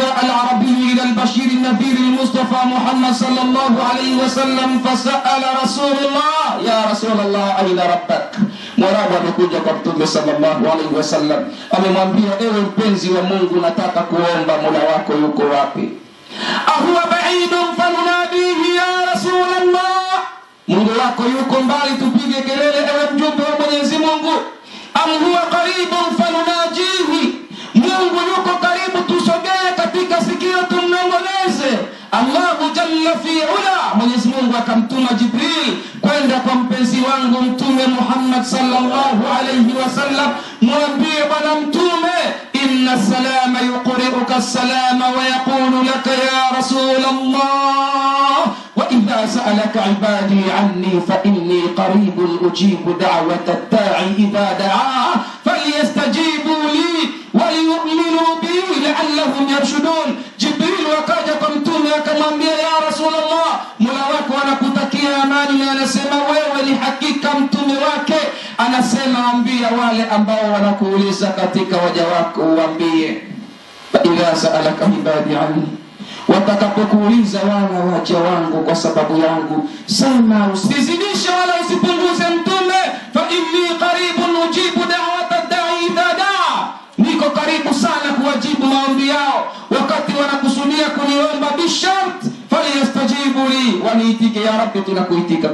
جاء العربي إلى البشير النذير المصطفى محمد صلى الله عليه وسلم فسأل رسول الله يا رسول الله أين ربك؟ Mwarabu amekuja kwa Mtume sallallahu alaihi wasallam, amemwambia ewe mpenzi wa Mungu, nataka kuomba Mola wako yuko wapi? Ahuwa ba'idun fanunadihi ya Rasulullah, Mungu wako yuko mbali tupige kelele ewe mjumbe wa Mwenyezi Mungu? Am huwa qaribun fanunajihi, Mungu yuko karibu tusogee katika sikio tumnongoleze? Allahu jalla fi ula, Mwenyezi Mungu akamtuma Jibril kwenda kwa mpenzi wangu Mtume Muhammad sallallahu alayhi wasallam, mwambie bwana Mtume, inna salama yuqri'uka salama wa yaqulu laka ya Rasulullah, wa idha sa'alaka ibadi anni fa inni qaribun ujibu da'wata ad-da'i idha da'a falyastajibu li wa yu'minu bi la'allahum yarshudun. Jibril wakaja kwa Mtume akamwambia, ya Rasulullah, Mola wako anakutakia amani na anasema wewe ni hakika mtume wake. Anasema ambia wale ambao wanakuuliza katika waja wako uambie, idha sa'alaka ibadi anni, watakapokuuliza wala waja wangu kwa sababu yangu, sema usizidishe wala usipunguze Mtume, fa inni qaribun ujibu da'wata ad-da'i idha da'a, niko karibu sana kuwajibu maombi yao wakati wanakusudia kuniomba, bishart falyastajibu li, waniitike ya Rabbi, tunakuitika.